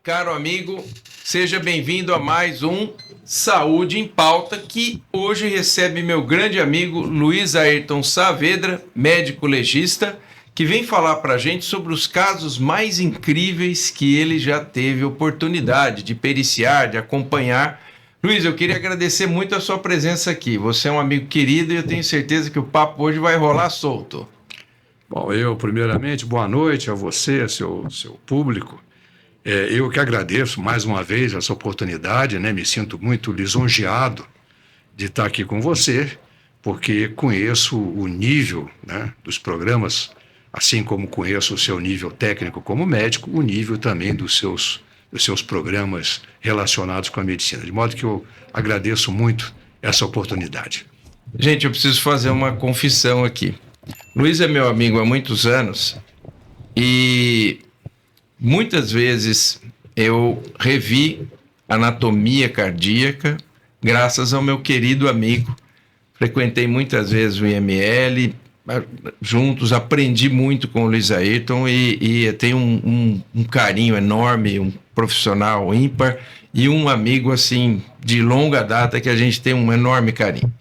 caro amigo, seja bem-vindo a mais um Saúde em Pauta, que hoje recebe meu grande amigo Luiz Ayrton Saavedra, médico legista, que vem falar para a gente sobre os casos mais incríveis que ele já teve oportunidade de periciar, de acompanhar. Luiz, eu queria agradecer muito a sua presença aqui. Você é um amigo querido e eu tenho certeza que o papo hoje vai rolar solto. Bom, primeiramente, boa noite a você, seu público. Eu que agradeço mais uma vez essa oportunidade, né? Me sinto muito lisonjeado de estar aqui com você, porque conheço o nível, né, dos programas, assim como conheço o seu nível técnico como médico, o nível também dos seus programas relacionados com a medicina. De modo que eu agradeço muito essa oportunidade. Gente, eu preciso fazer uma confissão aqui. Luiz é meu amigo há muitos anos e muitas vezes eu revi anatomia cardíaca graças ao meu querido amigo. Frequentei muitas vezes o IML, juntos, aprendi muito com o Luiz Ayrton e tenho um carinho enorme, um profissional ímpar e um amigo assim de longa data que a gente tem um enorme carinho.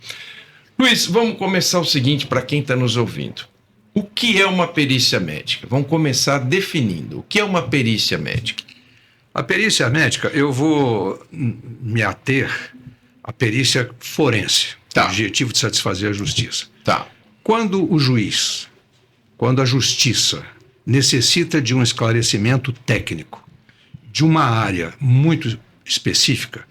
Luiz, vamos começar o seguinte para quem está nos ouvindo. O que é uma perícia médica? Vamos começar definindo. O que é uma perícia médica? A perícia médica, eu vou me ater à perícia forense, com o objetivo de satisfazer a justiça. Tá. Quando a justiça necessita de um esclarecimento técnico, de uma área muito específica,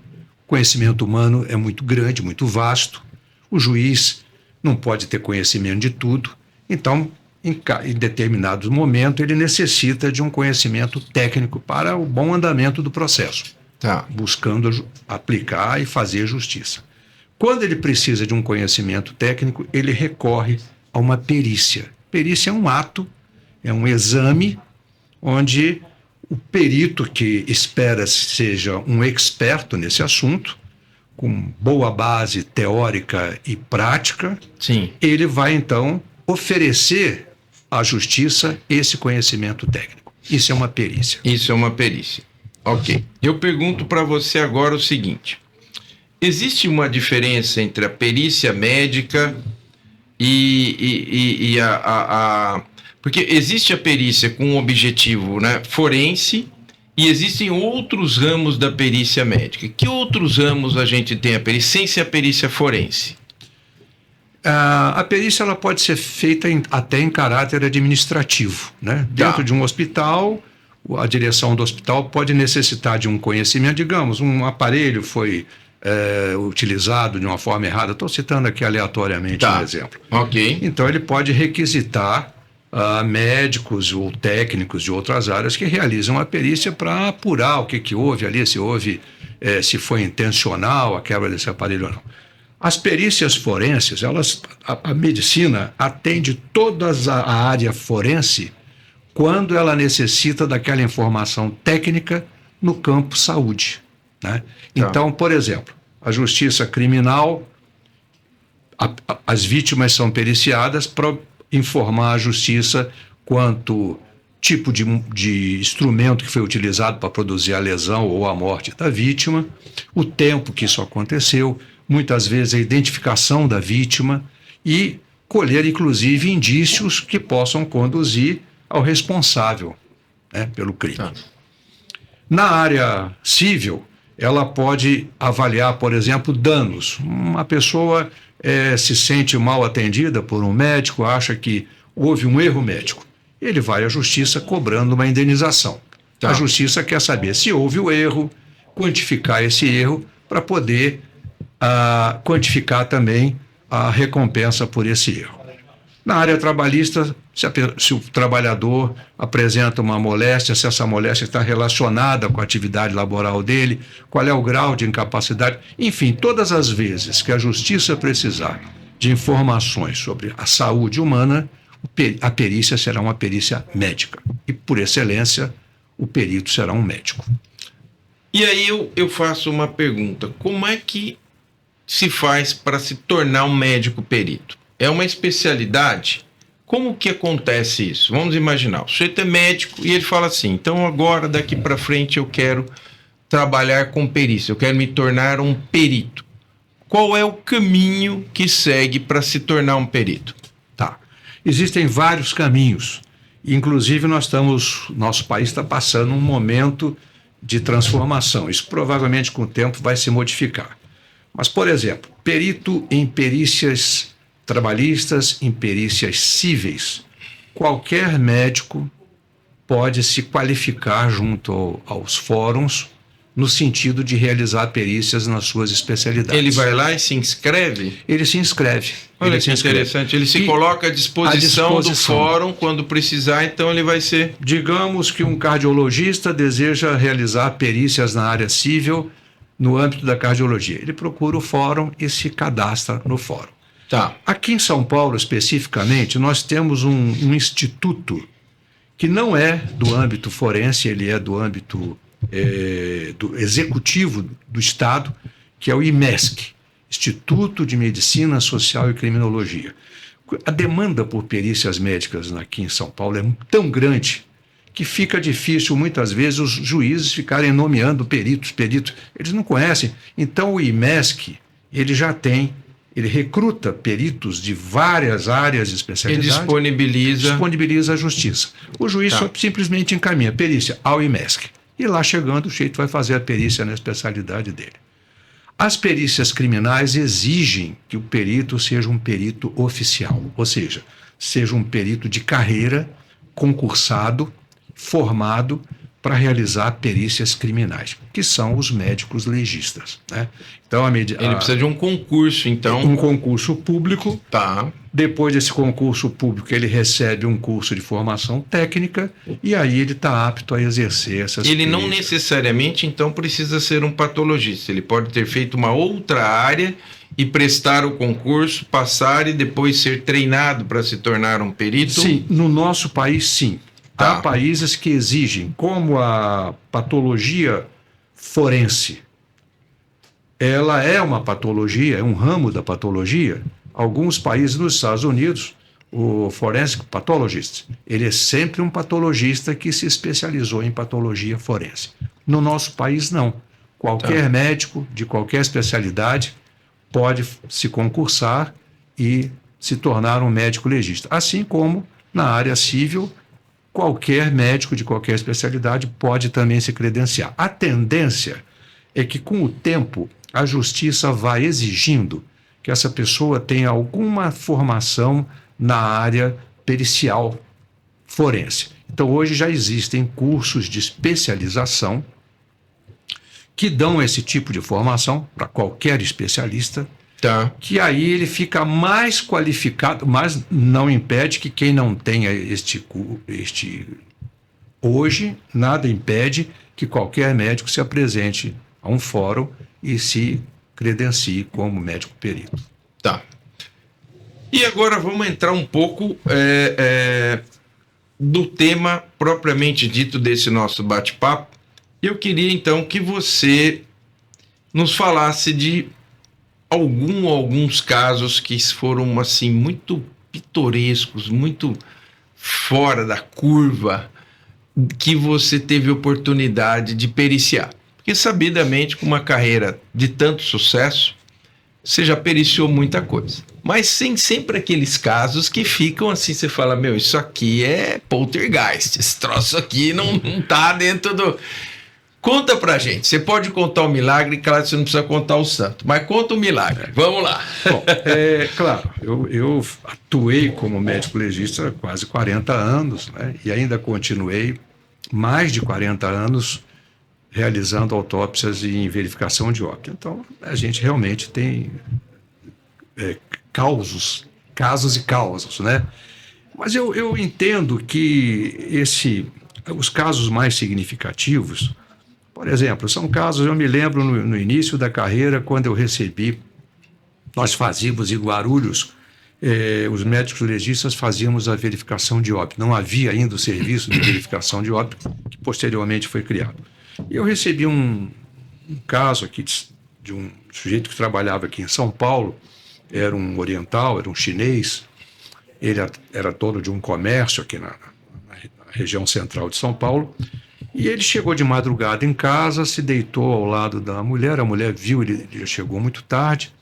o conhecimento humano é muito grande, muito vasto, o juiz não pode ter conhecimento de tudo, então, em determinados momentos, ele necessita de um conhecimento técnico para o bom andamento do processo, buscando aplicar e fazer justiça. Quando ele precisa de um conhecimento técnico, ele recorre a uma perícia. Perícia é um ato, é um exame, onde o perito, que espera seja um experto nesse assunto, com boa base teórica e prática, sim, ele vai, então, oferecer à justiça esse conhecimento técnico. Isso é uma perícia. Isso é uma perícia. Ok. Eu pergunto para você agora o seguinte. Existe uma diferença entre a perícia médica e porque existe a perícia com um objetivo, né, forense, e existem outros ramos da perícia médica. Que outros ramos a gente tem a perícia, sem ser a perícia forense? A perícia ela pode ser feita até em caráter administrativo, né? Dentro de um hospital, a direção do hospital pode necessitar de um conhecimento, digamos, um aparelho foi utilizado de uma forma errada. Estou citando aqui aleatoriamente um exemplo. Ok. Então ele pode requisitar médicos ou técnicos de outras áreas que realizam a perícia para apurar o que houve ali, se foi intencional a quebra desse aparelho ou não. As perícias forenses, a medicina atende toda a área forense quando ela necessita daquela informação técnica no campo saúde, né? Então, por exemplo, a justiça criminal, as vítimas são periciadas para informar a justiça quanto tipo de instrumento que foi utilizado para produzir a lesão ou a morte da vítima, o tempo que isso aconteceu, muitas vezes a identificação da vítima e colher, inclusive, indícios que possam conduzir ao responsável, né, pelo crime. Na área civil, ela pode avaliar, por exemplo, danos. Uma pessoa se sente mal atendida por um médico, acha que houve um erro médico. Ele vai à justiça cobrando uma indenização. A justiça quer saber se houve o erro, quantificar esse erro para poder quantificar também a recompensa por esse erro. Na área trabalhista, se o trabalhador apresenta uma moléstia, se essa moléstia está relacionada com a atividade laboral dele, qual é o grau de incapacidade, enfim, todas as vezes que a justiça precisar de informações sobre a saúde humana, a perícia será uma perícia médica. E, por excelência, o perito será um médico. E aí eu faço uma pergunta. Como é que se faz para se tornar um médico perito? É uma especialidade? Como que acontece isso? Vamos imaginar, o sujeito é médico e ele fala assim, então agora, daqui para frente, eu quero trabalhar com perícia, eu quero me tornar um perito. Qual é o caminho que segue para se tornar um perito? Tá. Existem vários caminhos. Inclusive, nosso país está passando um momento de transformação. Isso provavelmente com o tempo vai se modificar. Mas, por exemplo, perito em perícias trabalhistas, em perícias cíveis. Qualquer médico pode se qualificar junto aos fóruns no sentido de realizar perícias nas suas especialidades. Ele vai lá e se inscreve? Ele se inscreve. Olha que interessante. Ele se coloca à disposição do fórum quando precisar, então ele vai ser... Digamos que um cardiologista deseja realizar perícias na área civil no âmbito da cardiologia. Ele procura o fórum e se cadastra no fórum. Tá. Aqui em São Paulo, especificamente, nós temos um instituto que não é do âmbito forense, ele é do âmbito do executivo do Estado, que é o IMESC, Instituto de Medicina Social e Criminologia. A demanda por perícias médicas aqui em São Paulo é tão grande que fica difícil, muitas vezes, os juízes ficarem nomeando peritos. Eles não conhecem. Então, o IMESC, ele recruta peritos de várias áreas de especialidade. Ele disponibiliza a justiça. O juiz só simplesmente encaminha a perícia ao IMESC. E lá chegando, o sujeito vai fazer a perícia na especialidade dele. As perícias criminais exigem que o perito seja um perito oficial, ou seja um perito de carreira, concursado, formado para realizar perícias criminais, que são os médicos legistas, né? Então, ele precisa de um concurso, então. Um concurso público. Tá. Depois desse concurso público, ele recebe um curso de formação técnica e aí ele está apto a exercer essas Ele perícias. não necessariamente, então, precisa ser um patologista. Ele pode ter feito uma outra área e prestar o concurso, passar e depois ser treinado para se tornar um perito? Sim, no nosso país, sim. Tá. Há países que exigem, como a patologia forense, ela é uma patologia, é um ramo da patologia. Alguns países nos Estados Unidos, o forensic pathologist, ele é sempre um patologista que se especializou em patologia forense. No nosso país, não. Qualquer médico de qualquer especialidade pode se concursar e se tornar um médico legista. Assim como na área civil, qualquer médico de qualquer especialidade pode também se credenciar. A tendência é que, com o tempo, a justiça vai exigindo que essa pessoa tenha alguma formação na área pericial forense. Então, hoje já existem cursos de especialização que dão esse tipo de formação para qualquer especialista, que aí ele fica mais qualificado, mas não impede que quem não tenha hoje, nada impede que qualquer médico se apresente a um fórum e se credencie como médico perito. Tá. E agora vamos entrar um pouco do tema propriamente dito desse nosso bate-papo. Eu queria então que você nos falasse de alguns casos que foram assim muito pitorescos, muito fora da curva, que você teve oportunidade de periciar. Porque sabidamente, com uma carreira de tanto sucesso, você já periciou muita coisa. Mas tem sempre aqueles casos que ficam assim, você fala, meu, isso aqui é poltergeist, esse troço aqui não tá dentro do... Conta pra gente, você pode contar o milagre, claro que você não precisa contar o santo, mas conta o milagre, vamos lá. Bom, claro, eu atuei como médico legista há quase 40 anos, né, e ainda continuei mais de 40 anos realizando autópsias e verificação de óbito. Então, a gente realmente tem casos e causos, né? Mas eu entendo que os casos mais significativos, por exemplo, são casos, eu me lembro no início da carreira, quando eu recebi, nós fazíamos em Guarulhos, os médicos legistas fazíamos a verificação de óbito. Não havia ainda o serviço de verificação de óbito, que posteriormente foi criado. E eu recebi um caso aqui de um sujeito que trabalhava aqui em São Paulo, era um oriental, era um chinês, Ele era dono de um comércio aqui na região central de São Paulo, e ele chegou de madrugada em casa, se deitou ao lado da mulher, a mulher viu, ele chegou muito tarde,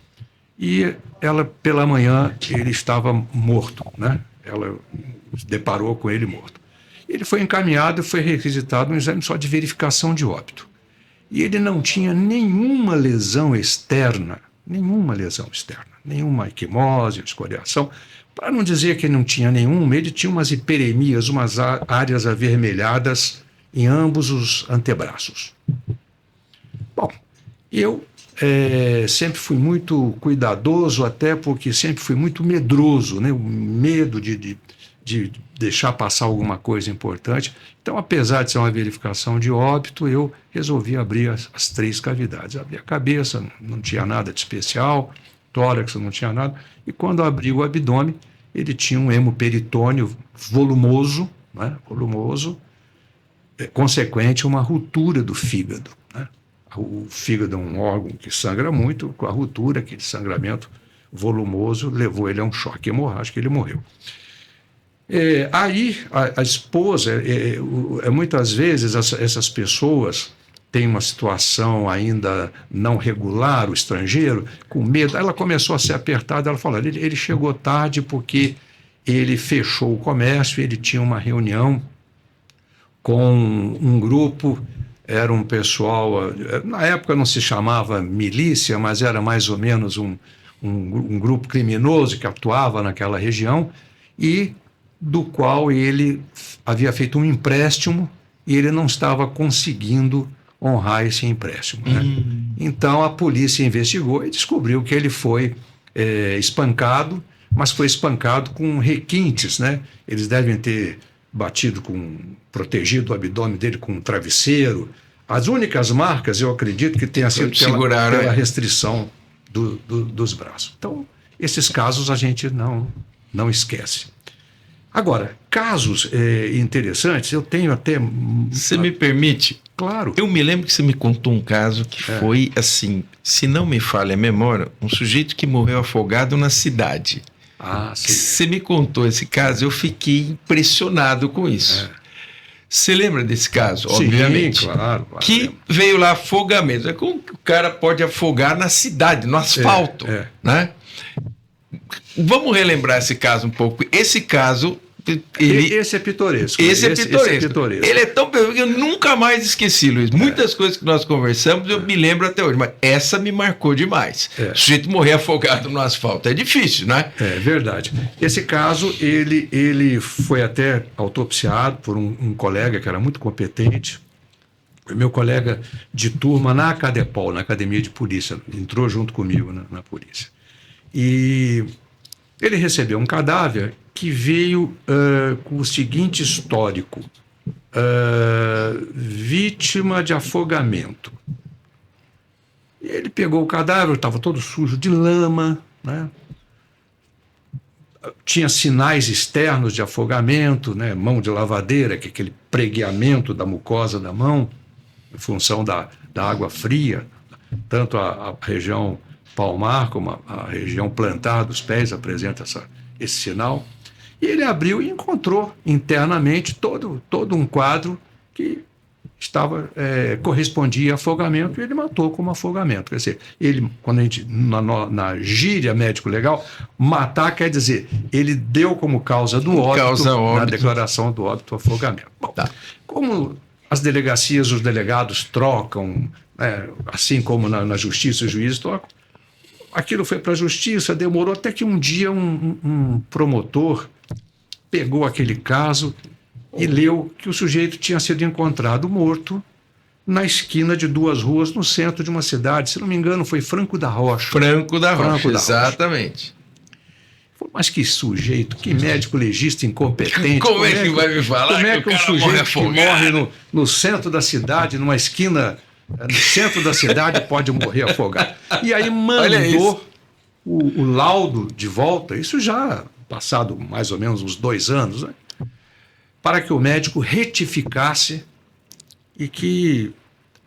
e ela, pela manhã, ele estava morto, né? Ela se deparou com ele morto. Ele foi encaminhado e foi requisitado um exame só de verificação de óbito. E ele não tinha nenhuma lesão externa, nenhuma equimose, escoriação. Para não dizer que ele não tinha nenhuma, ele tinha umas hiperemias, umas áreas avermelhadas em ambos os antebraços. Bom, eu sempre fui muito cuidadoso, até porque sempre fui muito medroso, né? O medo de deixar passar alguma coisa importante. Então, apesar de ser uma verificação de óbito, eu resolvi abrir as 3 cavidades. Abri a cabeça, não tinha nada de especial, tórax não tinha nada, e quando abri o abdômen, ele tinha um hemoperitônio volumoso, né? Consequente a uma ruptura do fígado, né? O fígado é um órgão que sangra muito, com a ruptura, aquele sangramento volumoso, levou ele a um choque hemorrágico, ele morreu. Aí a esposa, muitas vezes essas pessoas têm uma situação ainda não regular, o estrangeiro, com medo. Ela começou a ser apertada, ela falou, ele chegou tarde porque ele fechou o comércio, ele tinha uma reunião com um grupo, era um pessoal, na época não se chamava milícia, mas era mais ou menos um grupo criminoso que atuava naquela região, e do qual ele havia feito um empréstimo e ele não estava conseguindo honrar esse empréstimo, né? Então a polícia investigou e descobriu que ele foi espancado, mas foi espancado com requintes, né? Eles devem ter protegido o abdômen dele com um travesseiro. As únicas marcas, eu acredito, que tenha sido pela restrição dos braços. Então, esses casos a gente não esquece. Agora, casos interessantes, eu tenho até... Você me permite? Claro. Eu me lembro que você me contou um caso que foi assim, se não me falha a memória, um sujeito que morreu afogado na cidade. Ah, sim. Você me contou esse caso, eu fiquei impressionado com isso. Você lembra desse caso? Sim, obviamente. Claro. Que veio lá afogamento. Como que o cara pode afogar na cidade, no asfalto, né? Vamos relembrar esse caso um pouco. Esse caso... Esse é pitoresco. Esse é pitoresco. Ele é tão pitoresco que eu nunca mais esqueci, Luiz. Muitas coisas que nós conversamos eu me lembro até hoje, mas essa me marcou demais. O sujeito morrer afogado no asfalto é difícil, né? É verdade. Esse caso, ele foi até autopsiado por um colega que era muito competente, meu colega de turma na Acadepol, na Academia de Polícia, entrou junto comigo na polícia. E ele recebeu um cadáver que veio com o seguinte histórico: vítima de afogamento. E ele pegou o cadáver, estava todo sujo de lama, né? Tinha sinais externos de afogamento, né? Mão de lavadeira, que é aquele pregueamento da mucosa da mão, em função da água fria, tanto a região palmar como a região plantar dos pés apresenta esse sinal. E ele abriu e encontrou internamente todo um quadro que correspondia a afogamento, e ele matou como afogamento. Quer dizer, quando a gente, na gíria médico-legal, matar quer dizer, ele deu como causa do óbito, na declaração do óbito, afogamento. Bom, como as delegacias, os delegados trocam, assim como na justiça os juízes trocam, aquilo foi para a justiça, demorou até que um dia um promotor pegou aquele caso e leu que o sujeito tinha sido encontrado morto na esquina de 2 ruas no centro de uma cidade. Se não me engano, foi Franco da Rocha. Franco da Rocha, exatamente. Mas que sujeito, que médico legista incompetente. Como é que vai me falar como é que um sujeito que morre no centro da cidade, numa esquina, no centro da cidade, pode morrer afogado? E aí mandou o laudo de volta, isso já passado mais ou menos uns 2 anos, né? Para que o médico retificasse e que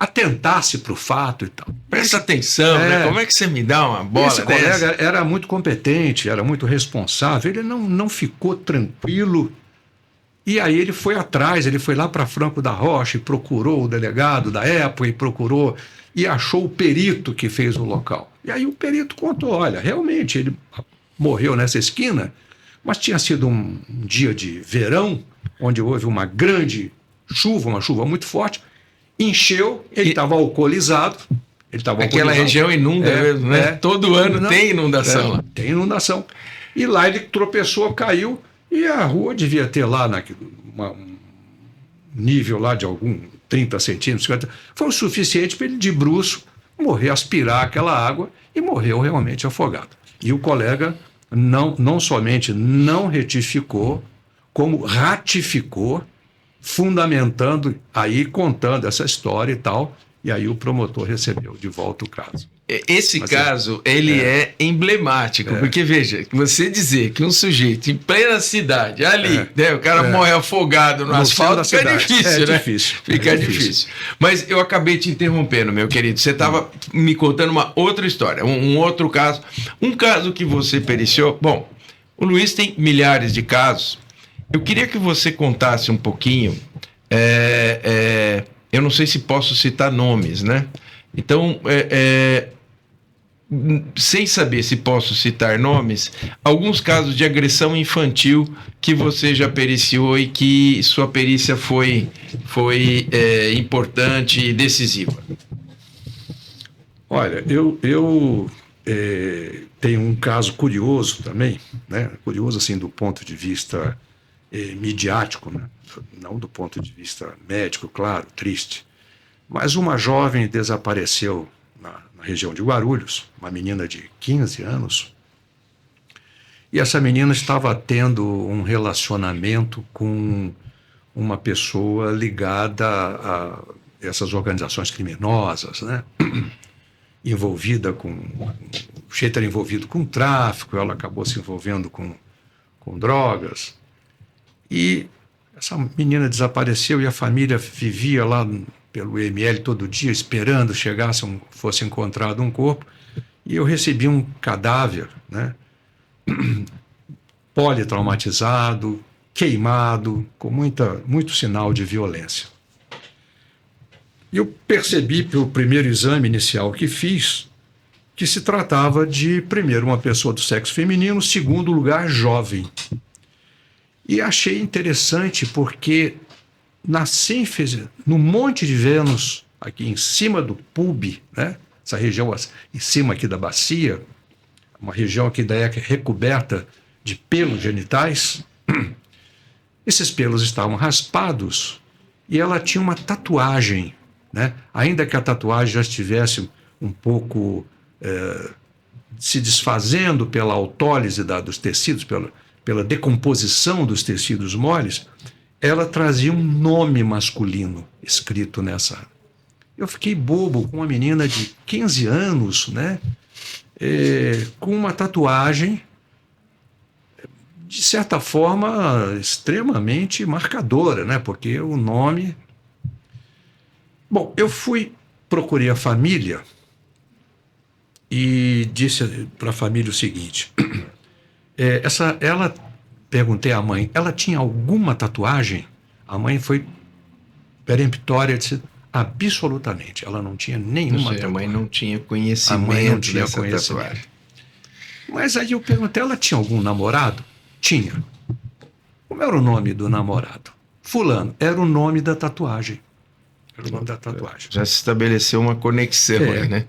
atentasse para o fato e tal. Presta atenção, né? Como é que você me dá uma bola Esse dessa? colega era muito competente, era muito responsável, ele não ficou tranquilo. E aí ele foi atrás, ele foi lá para Franco da Rocha e procurou o delegado da época e achou o perito que fez o local. E aí o perito contou, olha, realmente ele morreu nessa esquina, mas tinha sido um dia de verão, onde houve uma grande chuva, uma chuva muito forte, encheu, ele estava alcoolizado. Aquela região inunda mesmo, né? Todo ano tem inundação lá. Tem inundação. E lá ele tropeçou, caiu, e a rua devia ter lá um nível lá de algum 30 centímetros, 50, foi o suficiente para ele de bruço morrer, aspirar aquela água e morreu realmente afogado. E o colega não somente não retificou, como ratificou, fundamentando, aí contando essa história e tal, e aí o promotor recebeu de volta o caso. Esse caso, ele é emblemático, porque veja, você dizer que um sujeito em plena cidade, ali, né, o cara morre afogado no asfalto, fica difícil, né? Fica difícil. Mas eu acabei te interrompendo, meu querido, você estava me contando uma outra história, um outro caso, um caso que você periciou. Bom, o Luiz tem milhares de casos, eu queria que você contasse um pouquinho, eu não sei se posso citar nomes, né? Então, sem saber se posso citar nomes, alguns casos de agressão infantil que você já periciou e que sua perícia foi importante e decisiva. Olha, eu tenho um caso curioso também, né? Curioso assim do ponto de vista midiático, né? Não do ponto de vista médico, claro, triste. Mas uma jovem desapareceu na região de Guarulhos, uma menina de 15 anos, e essa menina estava tendo um relacionamento com uma pessoa ligada a essas organizações criminosas, né? O jeito era envolvido com tráfico, ela acabou se envolvendo com drogas, e essa menina desapareceu e a família vivia lá pelo IML todo dia, esperando fosse encontrado um corpo, e eu recebi um cadáver, né, politraumatizado, queimado, com muito sinal de violência. E eu percebi pelo primeiro exame inicial que fiz que se tratava de, primeiro, uma pessoa do sexo feminino, segundo lugar, jovem. E achei interessante porque na sínfise, no Monte de Vênus, aqui em cima do pub, né? Essa região em cima aqui da bacia, uma região que daí é recoberta de pelos genitais, esses pelos estavam raspados e ela tinha uma tatuagem, né? Ainda que a tatuagem já estivesse um pouco se desfazendo pela autólise dos tecidos, pela decomposição dos tecidos moles, ela trazia um nome masculino escrito nessa. Eu fiquei bobo com uma menina de 15 anos, né? Com uma tatuagem, de certa forma, extremamente marcadora, né? Porque o nome... Bom, eu procurei a família e disse para a família o seguinte... Perguntei à mãe, ela tinha alguma tatuagem? A mãe foi peremptória e disse, absolutamente, ela não tinha nenhuma tatuagem. A mãe não tinha conhecimento dessa tatuagem. Mas aí eu perguntei, ela tinha algum namorado? Tinha. Como era o nome do namorado? Fulano, era o nome da tatuagem. Já se estabeleceu uma conexão, né?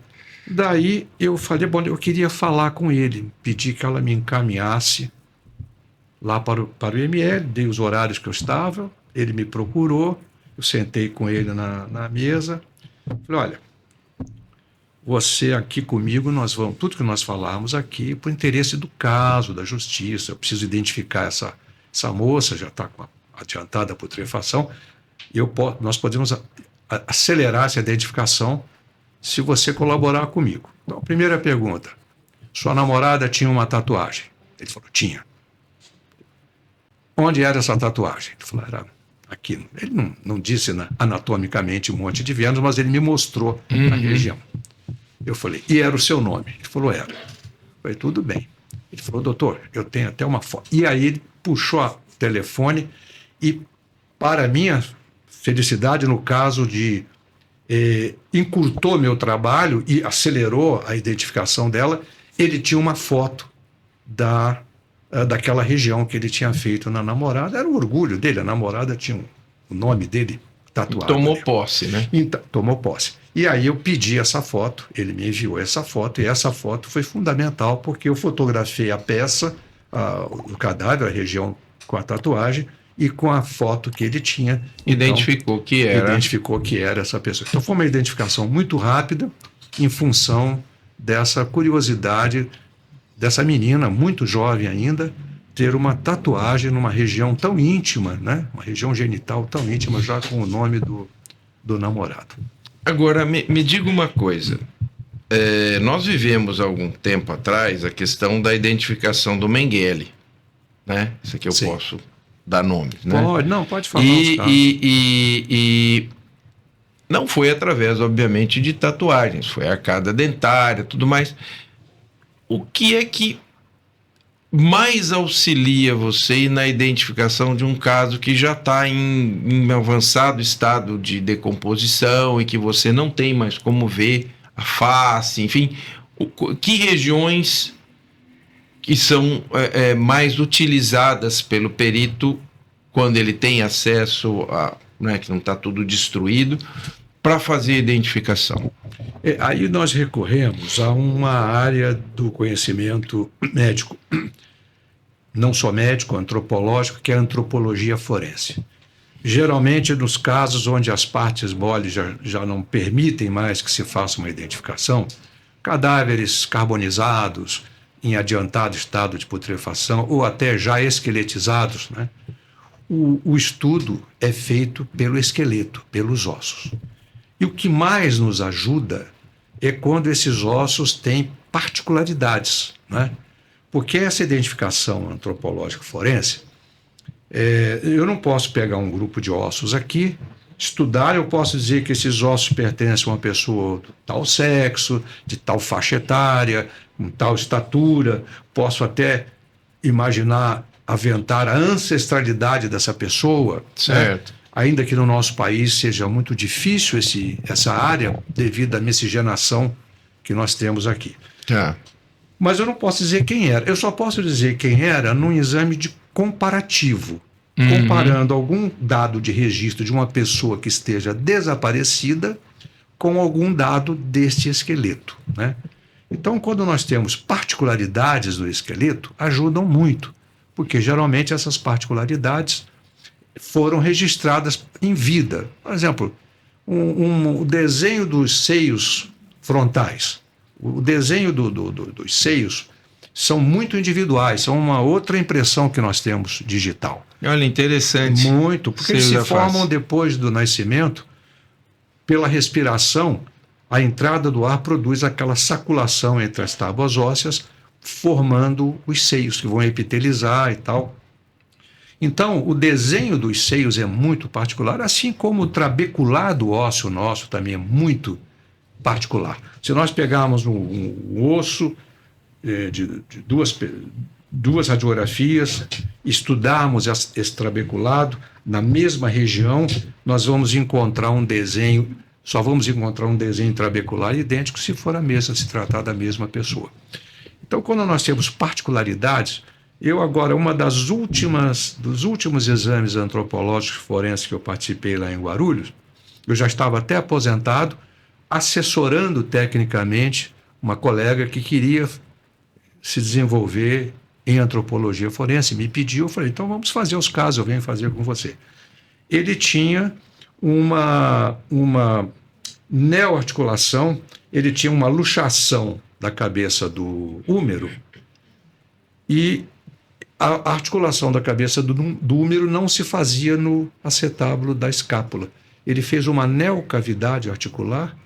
Daí eu falei, bom, eu queria falar com ele, pedi que ela me encaminhasse lá para o IML, dei os horários que eu estava, ele me procurou, eu sentei com ele na mesa, falei, olha, você aqui comigo, tudo que nós falarmos aqui, por interesse do caso, da justiça, eu preciso identificar essa moça, já está adiantada a putrefação, nós podemos acelerar essa identificação se você colaborar comigo. Então, primeira pergunta, sua namorada tinha uma tatuagem? Ele falou, tinha. Onde era essa tatuagem? Ele falou, era aqui. Ele não disse anatomicamente um monte de venas, mas ele me mostrou a região. Eu falei, e era o seu nome? Ele falou, era. Eu falei, tudo bem. Ele falou, doutor, eu tenho até uma foto. E aí ele puxou o telefone e, para minha felicidade, no caso de encurtou meu trabalho e acelerou a identificação dela, ele tinha uma foto daquela região que ele tinha feito na namorada. Era o orgulho dele, a namorada tinha o nome dele tatuado. Tomou posse, né? Então, tomou posse. E aí eu pedi essa foto, ele me enviou essa foto, e essa foto foi fundamental porque eu fotografei a peça, o cadáver, a região com a tatuagem, e com a foto que ele tinha. Identificou que era essa pessoa. Então foi uma identificação muito rápida em função dessa curiosidade dessa menina, muito jovem ainda, ter uma tatuagem numa região tão íntima, né? Uma região genital tão íntima, já com o nome do namorado. Agora, me diga uma coisa. Nós vivemos algum tempo atrás a questão da identificação do Mengele, né? Isso aqui eu Sim. posso dar nomes, né? Pode falar. E não foi através, obviamente, de tatuagens, foi arcada dentária, tudo mais. O que é que mais auxilia você na identificação de um caso que já está em avançado estado de decomposição e que você não tem mais como ver a face, enfim, que regiões que são mais utilizadas pelo perito quando ele tem acesso a, né, que não está tudo destruído, para fazer a identificação? Aí nós recorremos a uma área do conhecimento médico, não só médico, antropológico, que é a antropologia forense. Geralmente, nos casos onde as partes moles já não permitem mais que se faça uma identificação, cadáveres carbonizados, em adiantado estado de putrefação, ou até já esqueletizados, né? O estudo é feito pelo esqueleto, pelos ossos. E o que mais nos ajuda é quando esses ossos têm particularidades, né? Porque essa identificação antropológica forense, eu não posso pegar um grupo de ossos aqui, estudar, eu posso dizer que esses ossos pertencem a uma pessoa de tal sexo, de tal faixa etária, com tal estatura, posso até imaginar, aventar a ancestralidade dessa pessoa. Certo. Né? Ainda que no nosso país seja muito difícil essa área, devido à miscigenação que nós temos aqui. Tá. Mas eu não posso dizer quem era. Eu só posso dizer quem era num exame de comparativo, comparando algum dado de registro de uma pessoa que esteja desaparecida com algum dado deste esqueleto, né? Então, quando nós temos particularidades do esqueleto, ajudam muito, porque geralmente essas particularidades foram registradas em vida. Por exemplo, o desenho dos seios frontais, o desenho dos seios são muito individuais, são uma outra impressão que nós temos digital. Olha, interessante. Muito, porque eles se formam depois do nascimento, pela respiração, a entrada do ar produz aquela saculação entre as tábuas ósseas, formando os seios que vão epitelizar e tal. Então, o desenho dos seios é muito particular, assim como o trabeculado ósseo nosso também é muito particular. Se nós pegarmos um osso de duas radiografias, estudarmos esse trabeculado, na mesma região, nós vamos encontrar um desenho, só vamos encontrar um desenho trabecular idêntico se for a mesma, se tratar da mesma pessoa. Então, quando nós temos particularidades, agora, dos últimos exames antropológicos forenses que eu participei lá em Guarulhos, eu já estava até aposentado, assessorando tecnicamente uma colega que queria se desenvolver em antropologia forense, me pediu, eu falei, então vamos fazer os casos, eu venho fazer com você. Ele tinha uma neoarticulação, ele tinha uma luxação da cabeça do húmero e a articulação da cabeça do húmero não se fazia no acetábulo da escápula. Ele fez uma neocavidade articular,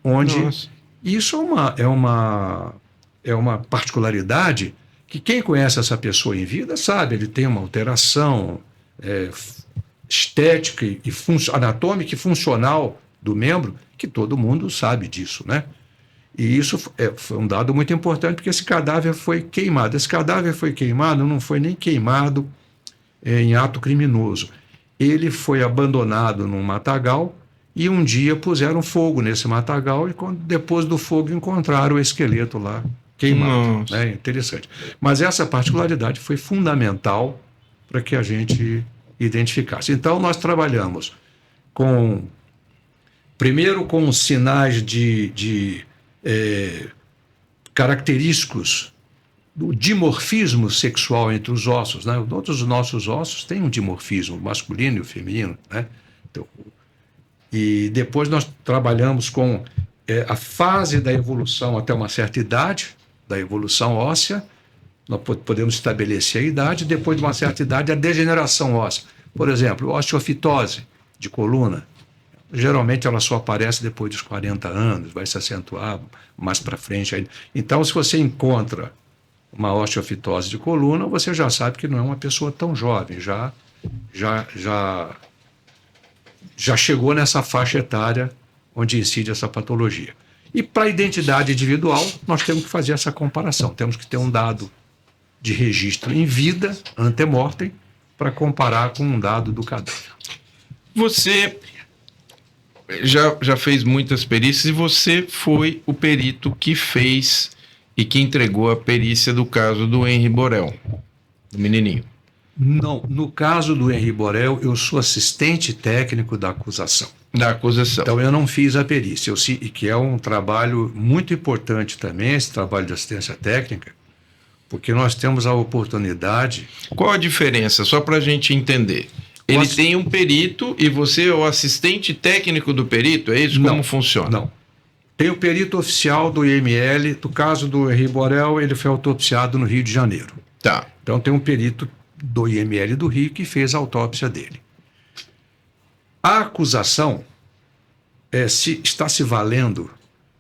onde Nossa. Isso é uma particularidade que quem conhece essa pessoa em vida sabe, ele tem uma alteração estética e anatômica e funcional do membro, que todo mundo sabe disso, né? E isso foi um dado muito importante, porque esse cadáver foi queimado. Esse cadáver foi queimado, não foi nem queimado em ato criminoso. Ele foi abandonado num matagal e um dia puseram fogo nesse matagal e depois do fogo encontraram o esqueleto lá queimado. Né? Interessante. Mas essa particularidade foi fundamental para que a gente identificasse. Então, nós trabalhamos primeiro com sinais característicos do dimorfismo sexual entre os ossos, né? Todos os nossos ossos têm um dimorfismo, o masculino e o feminino, né? Então, e depois nós trabalhamos com a fase da evolução até uma certa idade, da evolução óssea. Nós podemos estabelecer a idade, depois de uma certa idade, a degeneração óssea. Por exemplo, osteofitose de coluna. Geralmente ela só aparece depois dos 40 anos, vai se acentuar mais para frente ainda. Então, se você encontra uma osteofitose de coluna, você já sabe que não é uma pessoa tão jovem, já chegou nessa faixa etária onde incide essa patologia. E para a identidade individual, nós temos que fazer essa comparação, temos que ter um dado de registro em vida, antemortem, para comparar com um dado do cadáver. Você já fez muitas perícias e você foi o perito que fez e que entregou a perícia do caso do Henri Borel, do menininho. Não, no caso do Henri Borel, eu sou assistente técnico da acusação. Da acusação. Então, eu não fiz a perícia, que é um trabalho muito importante também, esse trabalho de assistência técnica, porque nós temos a oportunidade... Qual a diferença, só para a gente entender? Ele tem um perito e você é o assistente técnico do perito, é isso? Como funciona? Não. Tem o perito oficial do IML, do caso do Henri Borel, ele foi autopsiado no Rio de Janeiro. Tá. Então tem um perito do IML do Rio que fez a autópsia dele. A acusação está se valendo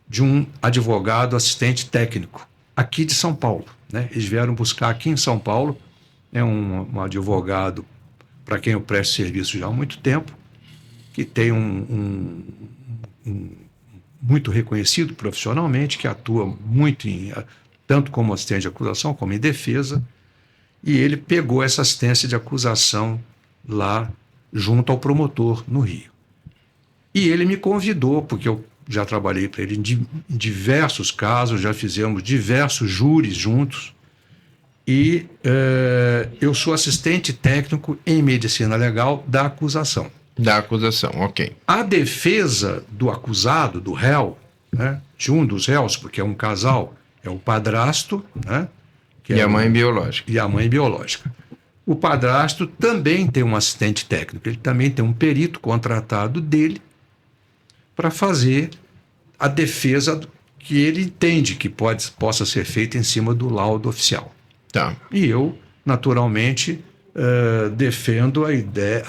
de um advogado assistente técnico aqui de São Paulo. Né? Eles vieram buscar aqui em São Paulo um advogado para quem eu presto serviço já há muito tempo, que tem muito reconhecido profissionalmente, que atua muito tanto como assistente de acusação como em defesa, e ele pegou essa assistência de acusação lá junto ao promotor no Rio. E ele me convidou, porque eu já trabalhei para ele em diversos casos, já fizemos diversos júris juntos, e eu sou assistente técnico em medicina legal da acusação. Da acusação, ok. A defesa do acusado, do réu, né, de um dos réus, porque é um casal, é o padrasto, né, e a mãe biológica. E a mãe biológica. O padrasto também tem um assistente técnico, ele também tem um perito contratado dele para fazer a defesa que ele entende que possa ser feita em cima do laudo oficial. Tá. E eu, naturalmente, defendo a ideia,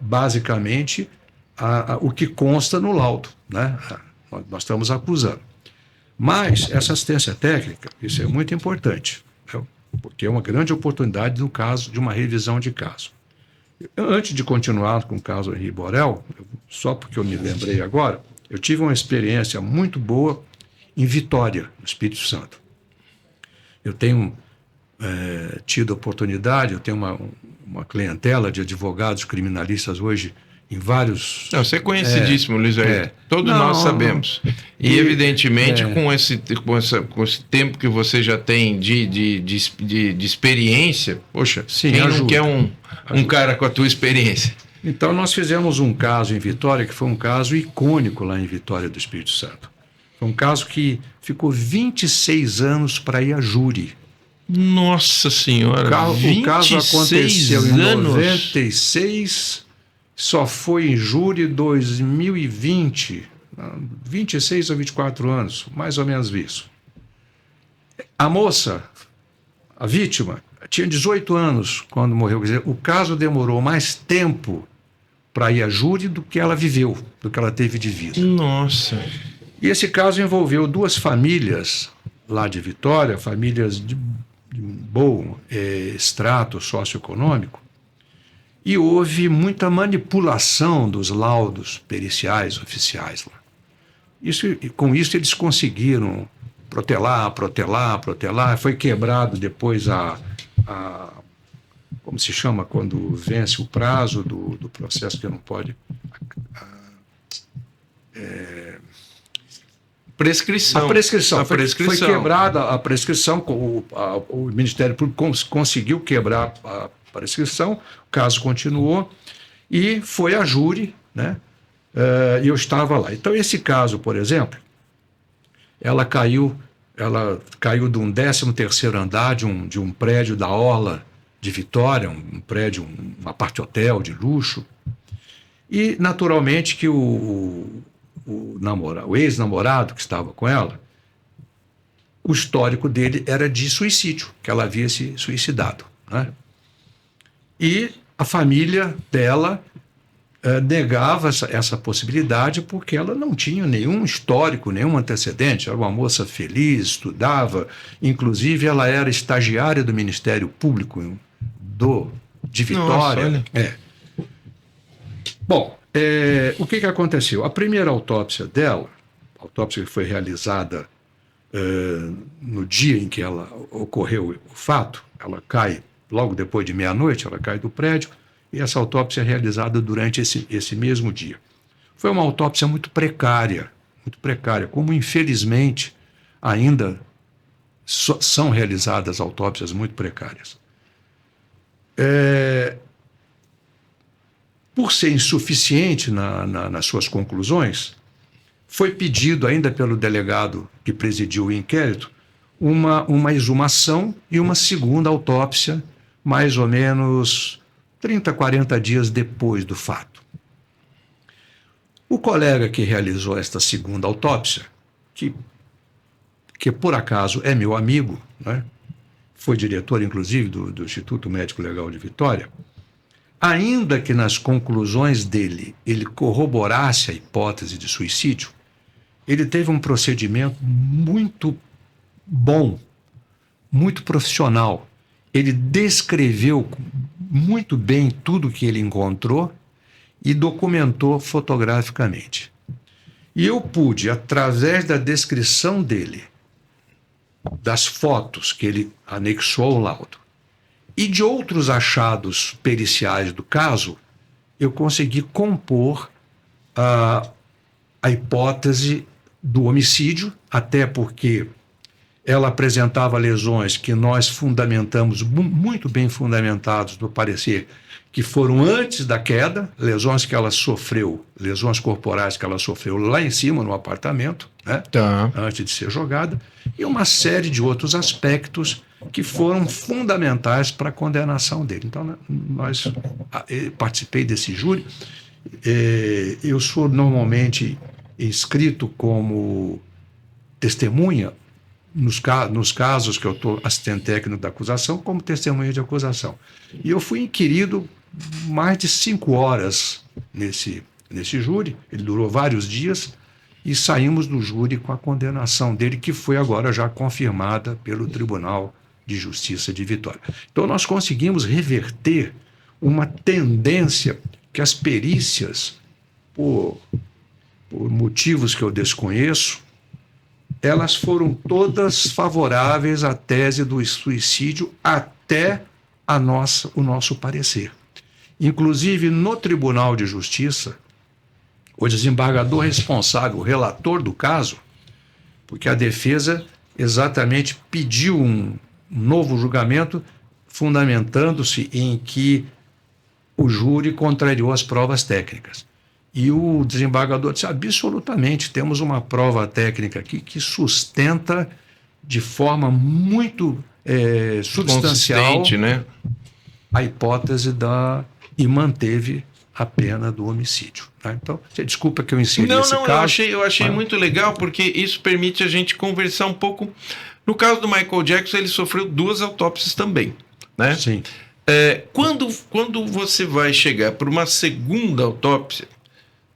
basicamente, o que consta no laudo, né? Nós estamos acusando. Mas essa assistência técnica, isso é muito importante, né? Porque é uma grande oportunidade no caso de uma revisão de caso. Antes de continuar com o caso Henri Borel, só porque eu me lembrei agora, eu tive uma experiência muito boa em Vitória, no Espírito Santo. Eu tenho tido oportunidade, eu tenho uma clientela de advogados criminalistas hoje em vários... Não, você é conhecidíssimo, Luiz Ayrton. Todos nós sabemos. E evidentemente, com esse tempo que você já tem de experiência, poxa, sim, quem ajuda, não quer um cara com a tua experiência? Então, nós fizemos um caso em Vitória, que foi um caso icônico lá em Vitória do Espírito Santo. Foi um caso que ficou 26 anos para ir a júri. Nossa Senhora, o caso aconteceu em anos. 96, só foi em júri 2020, 26 ou 24 anos, mais ou menos isso. A moça, a vítima, tinha 18 anos quando morreu. Quer dizer, o caso demorou mais tempo para ir a júri do que ela viveu, do que ela teve de vida. Nossa. E esse caso envolveu duas famílias lá de Vitória, famílias de bom extrato socioeconômico, e houve muita manipulação dos laudos periciais oficiais lá. Com isso eles conseguiram protelar. Foi quebrado depois como se chama quando vence o prazo do processo que não pode... Prescrição. A prescrição. Foi prescrição. quebrada a prescrição, o Ministério Público conseguiu quebrar a prescrição, o caso continuou e foi a júri, né? E eu estava lá. Então, esse caso, por exemplo, ela caiu de um 13º andar de um prédio da Orla de Vitória, um prédio, uma parte hotel de luxo, e naturalmente que o ex-namorado que estava com ela, o histórico dele era de suicídio, que ela havia se suicidado, né? E a família dela negava essa possibilidade porque ela não tinha nenhum histórico, nenhum antecedente. Era uma moça feliz, estudava, inclusive ela era estagiária do Ministério Público de Vitória. Nossa, Bom, o que aconteceu? A primeira autópsia dela, a autópsia que foi realizada no dia em que ela ocorreu o fato, ela cai logo depois de meia-noite, ela cai do prédio, e essa autópsia é realizada durante esse mesmo dia. Foi uma autópsia muito precária, como infelizmente ainda são realizadas autópsias muito precárias. Por ser insuficiente nas suas conclusões, foi pedido ainda pelo delegado que presidiu o inquérito uma exumação e uma segunda autópsia, mais ou menos 30, 40 dias depois do fato. O colega que realizou esta segunda autópsia, que por acaso é meu amigo, né? Foi diretor, inclusive, do Instituto Médico Legal de Vitória, ainda que nas conclusões dele ele corroborasse a hipótese de suicídio, ele teve um procedimento muito bom, muito profissional. Ele descreveu muito bem tudo que ele encontrou e documentou fotograficamente. E eu pude, através da descrição dele, das fotos que ele anexou ao laudo e de outros achados periciais do caso, eu consegui compor a hipótese do homicídio, até porque ela apresentava lesões que nós fundamentamos, muito bem fundamentados no parecer, que foram antes da queda, lesões que ela sofreu, lesões corporais que ela sofreu lá em cima no apartamento, né? Antes de ser jogada, e uma série de outros aspectos que foram fundamentais para a condenação dele. Então, participei desse júri. Eu sou normalmente inscrito como testemunha nos casos que eu estou assistente técnico da acusação, como testemunha de acusação. E eu fui inquirido mais de 5 horas nesse júri, ele durou vários dias, e saímos do júri com a condenação dele, que foi agora já confirmada pelo Tribunal de Justiça de Vitória. Então nós conseguimos reverter uma tendência que as perícias, por motivos que eu desconheço, elas foram todas favoráveis à tese do suicídio até o nosso parecer. Inclusive, no Tribunal de Justiça, o desembargador responsável, o relator do caso, porque a defesa exatamente pediu um novo julgamento, fundamentando-se em que o júri contrariou as provas técnicas. E o desembargador disse, absolutamente, temos uma prova técnica aqui que sustenta de forma muito substancial, né, a hipótese e manteve a pena do homicídio. Né? Então, desculpa que eu inseri esse caso. Eu achei muito legal, porque isso permite a gente conversar um pouco. No caso do Michael Jackson, ele sofreu 2 autópsias também, né? Sim. Quando você vai chegar para uma segunda autópsia,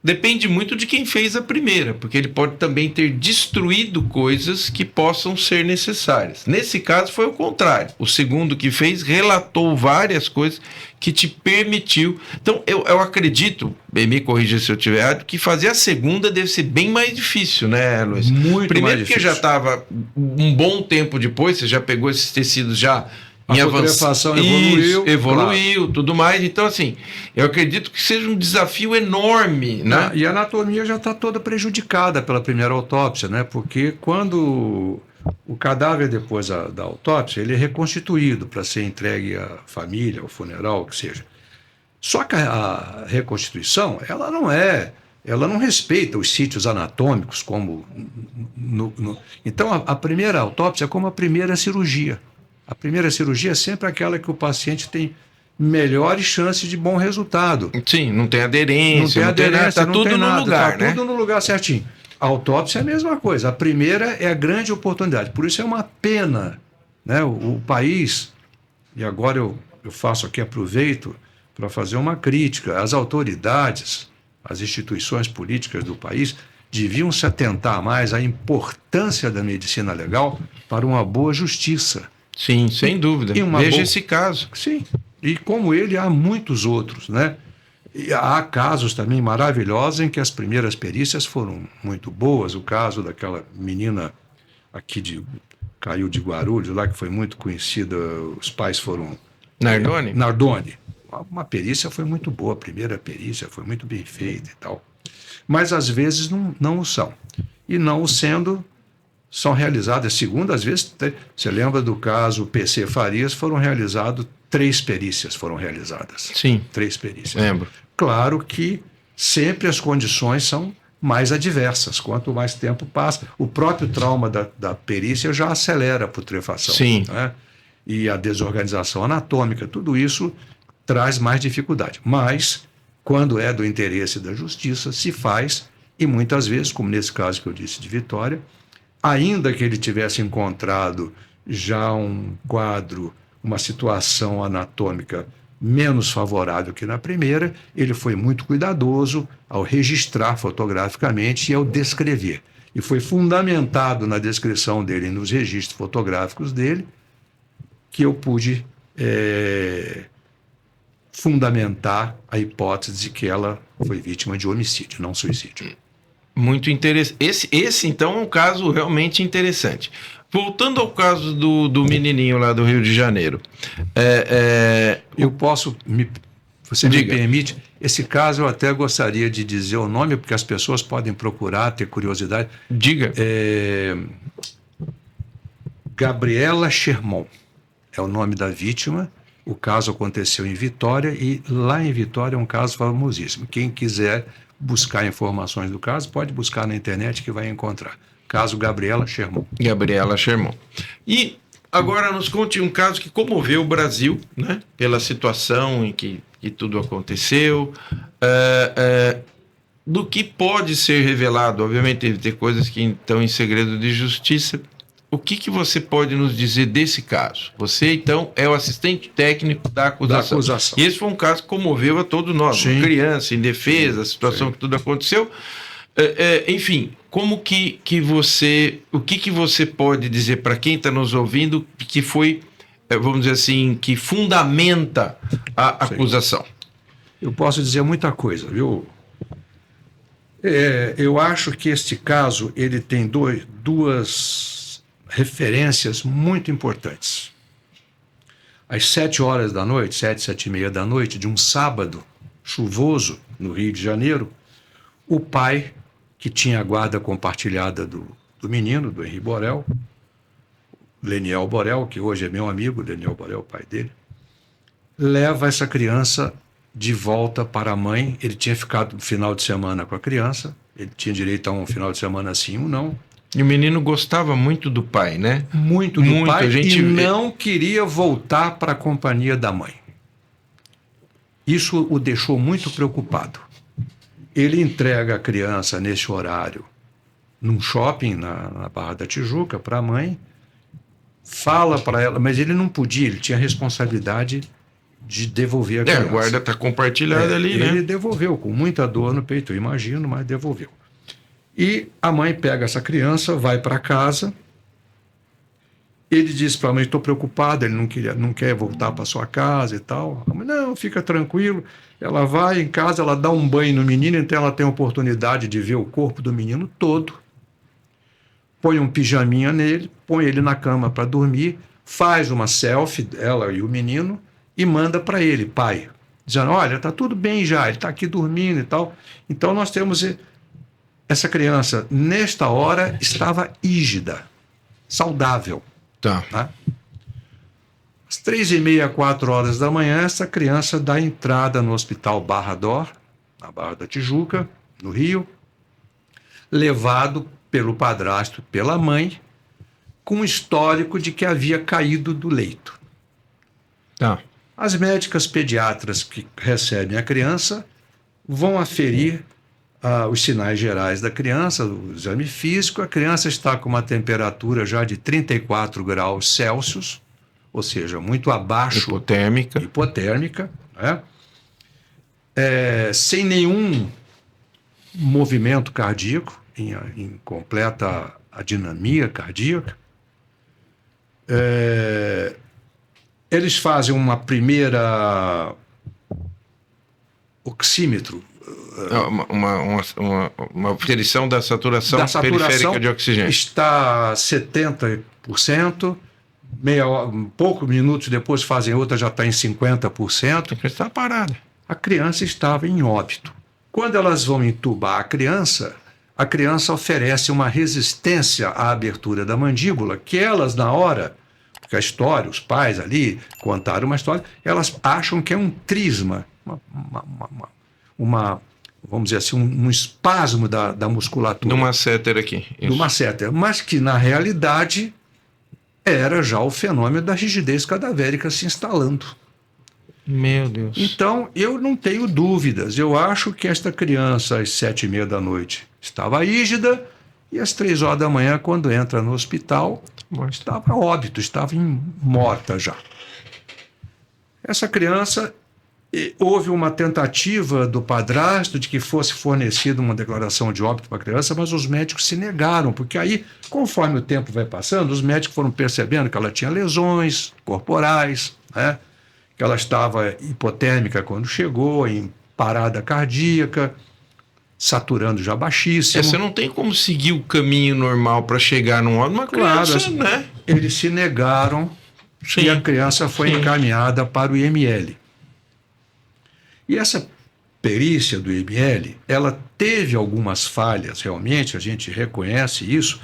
depende muito de quem fez a primeira, porque ele pode também ter destruído coisas que possam ser necessárias. Nesse caso foi o contrário. O segundo que fez relatou várias coisas que te permitiu. Então eu acredito, bem, me corrija se eu estiver errado, que fazer a segunda deve ser bem mais difícil, né, Luiz? Muito Primeiro mais porque difícil. já estava um bom tempo depois, você já pegou esses tecidos já em A putrefação evoluiu, tudo mais. Então, assim, eu acredito que seja um desafio enorme, né? E a anatomia já está toda prejudicada pela primeira autópsia, né? Porque quando o cadáver, depois da autópsia, ele é reconstituído para ser entregue à família, ao funeral, o que seja. Só que a reconstituição, ela não respeita os sítios anatômicos como... Então, a primeira autópsia é como a primeira cirurgia. A primeira cirurgia é sempre aquela que o paciente tem melhores chances de bom resultado. Sim, não tem aderência, Está tudo no lugar, né? Tudo no lugar certinho. A autópsia é a mesma coisa. A primeira é a grande oportunidade. Por isso é uma pena, né? O país, e agora eu faço aqui, aproveito para fazer uma crítica. As autoridades, as instituições políticas do país deviam se atentar mais à importância da medicina legal para uma boa justiça. Sim, sem dúvida. Veja esse caso. Sim, e como ele, há muitos outros, né? E há casos também maravilhosos em que as primeiras perícias foram muito boas. O caso daquela menina aqui caiu de Guarulhos, lá que foi muito conhecida, os pais foram... Nardoni? Nardoni. Uma perícia foi muito boa, a primeira perícia foi muito bem feita e tal. Mas às vezes não o são. E não o sendo... são realizadas, segundo, às vezes, você lembra do caso PC Farias, foram realizadas 3 perícias, foram realizadas. Sim. 3 perícias. Lembro. Claro que sempre as condições são mais adversas, quanto mais tempo passa. O próprio trauma da perícia já acelera a putrefação. Sim. Né? E a desorganização anatômica, tudo isso traz mais dificuldade. Mas, quando é do interesse da justiça, se faz, e muitas vezes, como nesse caso que eu disse de Vitória, ainda que ele tivesse encontrado já um quadro, uma situação anatômica menos favorável que na primeira, ele foi muito cuidadoso ao registrar fotograficamente e ao descrever. E foi fundamentado na descrição dele e nos registros fotográficos dele que eu pude fundamentar a hipótese de que ela foi vítima de homicídio, não suicídio. Muito interessante. Esse, então, é um caso realmente interessante. Voltando ao caso do menininho lá do Rio de Janeiro. Eu posso... Você me permite? Esse caso eu até gostaria de dizer o nome, porque as pessoas podem procurar, ter curiosidade. Diga. Gabriela Sherman é o nome da vítima. O caso aconteceu em Vitória e lá em Vitória é um caso famosíssimo. Quem quiser buscar informações do caso, pode buscar na internet que vai encontrar. Caso Gabriela Sherman. Gabriela Sherman. E agora nos conte um caso que comoveu o Brasil, né? Pela situação em que tudo aconteceu, do que pode ser revelado. Obviamente deve ter coisas que estão em segredo de justiça. O que você pode nos dizer desse caso? Você, então, é o assistente técnico da acusação. E esse foi um caso que comoveu a todos nós. Sim. Criança, indefesa, a situação que tudo aconteceu. Enfim, como que você... O que você pode dizer para quem está nos ouvindo que foi, vamos dizer assim, que fundamenta a acusação? Eu posso dizer muita coisa, viu? Eu acho que este caso ele tem duas referências muito importantes. Às 7h da noite, 7h30 da noite, de um sábado chuvoso no Rio de Janeiro, o pai, que tinha a guarda compartilhada do menino, do Henri Borel, Leniel Borel, que hoje é meu amigo, Leniel Borel, o pai dele, leva essa criança de volta para a mãe. Ele tinha ficado no final de semana com a criança, ele tinha direito a um final de semana sim ou não. E o menino gostava muito do pai, né? Muito do pai, e não queria voltar para a companhia da mãe. Isso o deixou muito preocupado. Ele entrega a criança nesse horário num shopping na Barra da Tijuca para a mãe, fala para ela, mas ele não podia, ele tinha responsabilidade de devolver a criança. A guarda está compartilhada ali, né? Ele devolveu, com muita dor no peito, eu imagino, mas devolveu. E a mãe pega essa criança, vai para casa. Ele diz para a mãe: estou preocupado, ele não quer voltar para sua casa e tal. A mãe: não, fica tranquilo. Ela vai em casa, ela dá um banho no menino, então ela tem a oportunidade de ver o corpo do menino todo. Põe um pijaminha nele, põe ele na cama para dormir, faz uma selfie, ela e o menino, e manda para ele: pai, dizendo: olha, está tudo bem já, ele está aqui dormindo e tal. Então nós temos... Essa criança, nesta hora, estava ígida, saudável. Tá. Às 3h30, 4h da manhã, essa criança dá entrada no Hospital Barra d'Or, na Barra da Tijuca, no Rio, levado pelo padrasto, pela mãe, com histórico de que havia caído do leito. Tá. As médicas pediatras que recebem a criança vão aferir os sinais gerais da criança, o exame físico. A criança está com uma temperatura já de 34 graus Celsius, ou seja, muito abaixo... Hipotérmica, né? Sem nenhum movimento cardíaco, em completa adinamia cardíaca. Eles fazem uma primeira oxímetro, uma aferição da saturação periférica de oxigênio. Está 70%, poucos minutos depois fazem outra, já está em 50%. Está parada. A criança estava em óbito. Quando elas vão entubar a criança oferece uma resistência à abertura da mandíbula, que elas, na hora, porque a história, os pais ali contaram uma história, elas acham que é um trisma, vamos dizer assim, um espasmo da musculatura. De uma masseter aqui. De uma masseter, mas que, na realidade, era já o fenômeno da rigidez cadavérica se instalando. Meu Deus. Então, eu não tenho dúvidas. Eu acho que esta criança, às 7h30 da noite, estava ígida, e às 3h da manhã, quando entra no hospital, estava óbito, estava morta já. Essa criança... Houve uma tentativa do padrasto de que fosse fornecida uma declaração de óbito para a criança, mas os médicos se negaram, porque aí, conforme o tempo vai passando, os médicos foram percebendo que ela tinha lesões corporais, né? Que ela estava hipotérmica quando chegou, em parada cardíaca, saturando já baixíssimo. Você não tem como seguir o caminho normal para chegar num óbito, uma criança, claro, né? Eles se negaram. Sim, e a criança foi encaminhada para o IML. E essa perícia do IML, ela teve algumas falhas, realmente, a gente reconhece isso,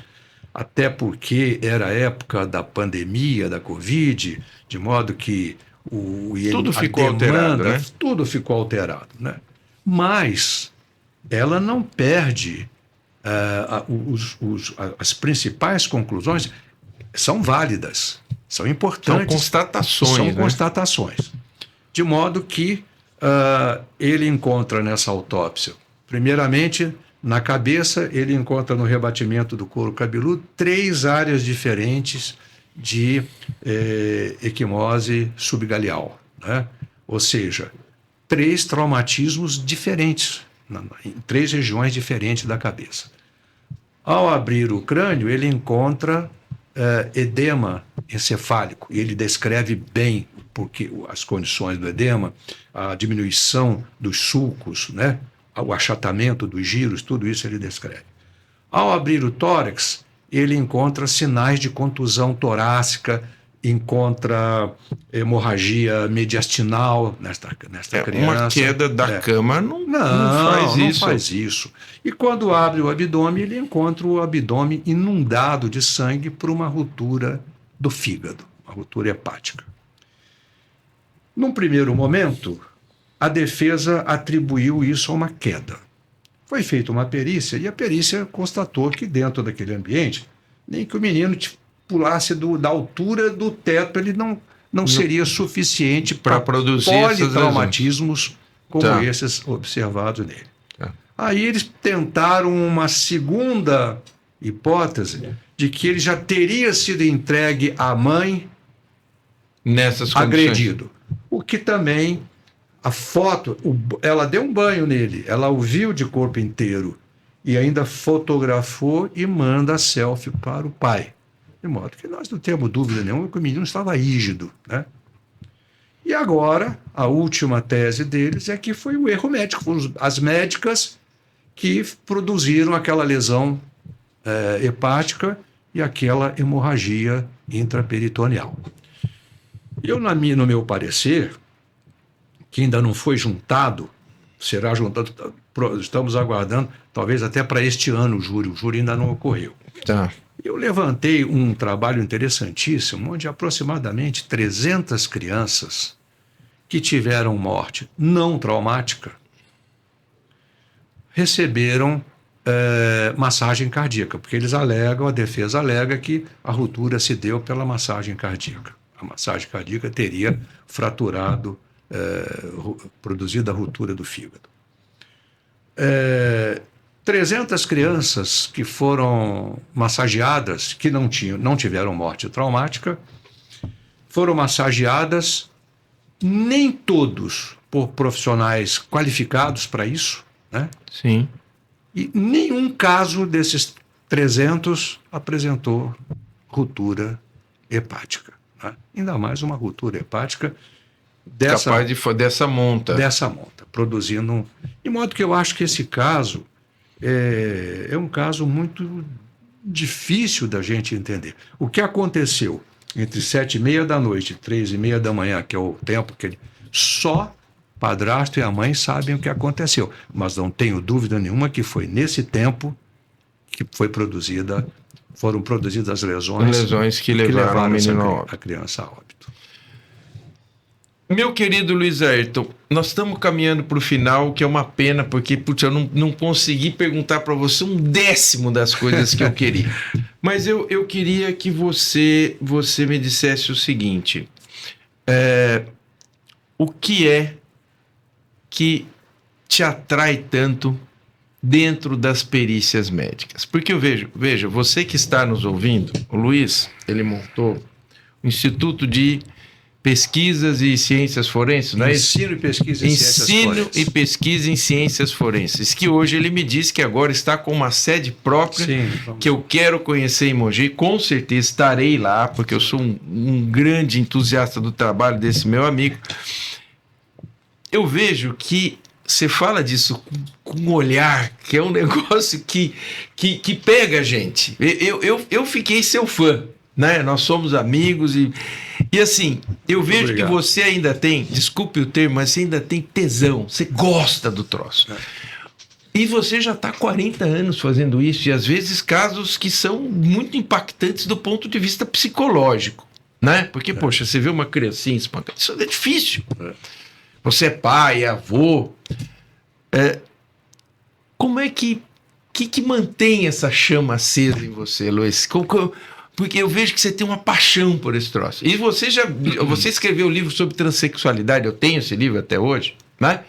até porque era a época da pandemia, da Covid, de modo que tudo ficou alterado, né? Tudo ficou alterado, né? Mas ela não perde as principais conclusões, são válidas, são importantes. São constatações. São constatações. De modo que ele encontra nessa autópsia, primeiramente, na cabeça, ele encontra no rebatimento do couro cabeludo 3 áreas diferentes de equimose subgaleal, né? Ou seja, 3 traumatismos diferentes, em 3 regiões diferentes da cabeça. Ao abrir o crânio, ele encontra edema encefálico, e ele descreve bem porque as condições do edema, a diminuição dos sulcos, né? O achatamento dos giros, tudo isso ele descreve. Ao abrir o tórax, ele encontra sinais de contusão torácica, encontra hemorragia mediastinal nesta criança. Uma queda da cama não faz isso. E quando abre o abdômen, ele encontra o abdômen inundado de sangue por uma ruptura do fígado, uma ruptura hepática. Num primeiro momento, a defesa atribuiu isso a uma queda. Foi feita uma perícia e a perícia constatou que dentro daquele ambiente, nem que o menino pulasse da altura do teto, ele não seria suficiente para produzir politraumatismos como esses observados nele. Aí eles tentaram uma segunda hipótese de que ele já teria sido entregue à mãe nessas agredido. O que também a foto, ela deu um banho nele, ela o viu de corpo inteiro e ainda fotografou e manda a selfie para o pai. De modo que nós não temos dúvida nenhuma que o menino estava rígido, né? E agora, a última tese deles é que foi o erro médico, foram as médicas que produziram aquela lesão hepática e aquela hemorragia intraperitoneal. Eu, no meu parecer, que ainda não foi juntado, será juntado, estamos aguardando, talvez até para este ano o júri ainda não ocorreu. Tá. Eu levantei um trabalho interessantíssimo, onde aproximadamente 300 crianças que tiveram morte não traumática receberam massagem cardíaca, porque eles alegam, a defesa alega que a ruptura se deu pela massagem cardíaca. A massagem cardíaca teria fraturado, produzido a ruptura do fígado. 300 crianças que foram massageadas, que não tiveram morte traumática, foram massageadas, nem todos por profissionais qualificados para isso, né? Sim. E nenhum caso desses 300 apresentou ruptura hepática, né? Ainda mais uma ruptura hepática Capaz dessa monta. Dessa monta, produzindo... De modo que eu acho que esse caso é um caso muito difícil da gente entender. O que aconteceu entre 7h30 da noite e 3h30 da manhã, que é o tempo que só padrasto e a mãe sabem o que aconteceu, mas não tenho dúvida nenhuma que foi nesse tempo que foram produzidas as lesões que levaram a criança a óbito. Meu querido Luiz Ayrton, nós estamos caminhando para o final, que é uma pena, porque eu não consegui perguntar para você um décimo das coisas que eu queria. Mas eu queria que você me dissesse o seguinte: o que é que te atrai tanto dentro das perícias médicas? Porque eu veja, você que está nos ouvindo, o Luiz, ele montou o Instituto de Pesquisas e Ciências Forenses, não é isso? Ensino e Pesquisa em Ciências Forenses. Ensino e Pesquisa em Ciências Forenses, que hoje ele me disse que agora está com uma sede própria. Sim, que eu quero conhecer em Mogi. Com certeza estarei lá, porque eu sou um grande entusiasta do trabalho desse meu amigo. Eu vejo que você fala disso com um olhar, que é um negócio que pega a gente. Eu fiquei seu fã, né? Nós somos amigos e assim, eu vejo Obrigado. Que você ainda tem, desculpe o termo, mas você ainda tem tesão, você gosta do troço. E você já está há 40 anos fazendo isso, e às vezes casos que são muito impactantes do ponto de vista psicológico, né? Porque, poxa, você vê uma criancinha espancada, isso é difícil. Você é pai, é avô. Como é que mantém essa chama acesa em você, Luiz? Porque eu vejo que você tem uma paixão por esse troço. E você escreveu um livro sobre transexualidade, eu tenho esse livro até hoje, né?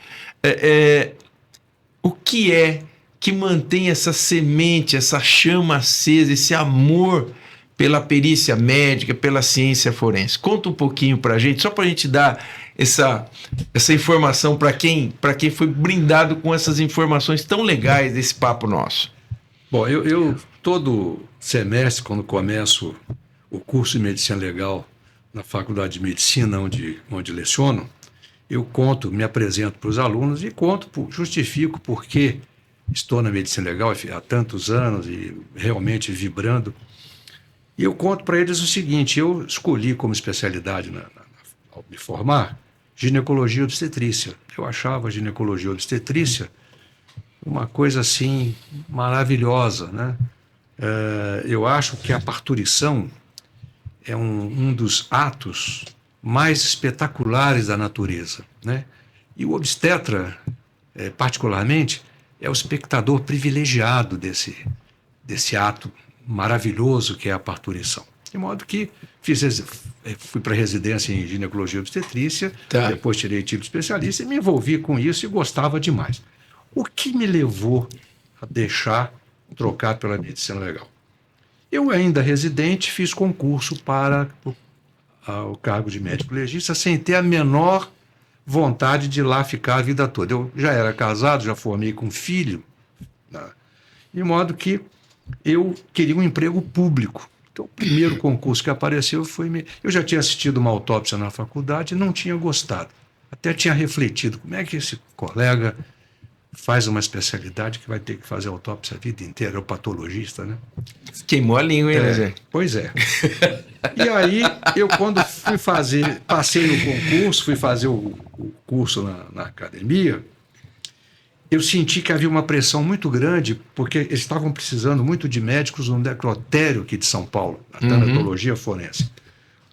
O que é que mantém essa semente, essa chama acesa, esse amor pela perícia médica, pela ciência forense? Conta um pouquinho pra gente, só pra gente dar essa informação para quem foi brindado com essas informações tão legais desse papo nosso. Bom, eu todo semestre, quando começo o curso de Medicina Legal na Faculdade de Medicina, onde leciono, eu me apresento para os alunos e justifico por que estou na Medicina Legal há tantos anos e realmente vibrando. E eu conto para eles o seguinte: eu escolhi como especialidade, ao me formar, ginecologia e obstetrícia. Eu achava a ginecologia e obstetrícia uma coisa assim maravilhosa, né? Eu acho que a parturição é um dos atos mais espetaculares da natureza, né? E o obstetra, particularmente, é o espectador privilegiado desse ato maravilhoso que é a parturição. De modo que fui para residência em ginecologia e obstetrícia, depois tirei título de especialista e me envolvi com isso e gostava demais. O que me levou a trocar pela medicina legal? Eu, ainda residente, fiz concurso para o cargo de médico legista sem ter a menor vontade de ir lá ficar a vida toda. Eu já era casado, já formei com filho, né? De modo que eu queria um emprego público. Então, o primeiro concurso que apareceu foi... Eu já tinha assistido uma autópsia na faculdade e não tinha gostado. Até tinha refletido, como é que esse colega faz uma especialidade que vai ter que fazer autópsia a vida inteira, é o patologista, né? Queimou a língua, hein, Zé? Pois é. E aí, eu quando fui fazer, passei no concurso, fui fazer o curso na academia, eu senti que havia uma pressão muito grande, porque eles estavam precisando muito de médicos no necrotério aqui de São Paulo, na tanatologia forense.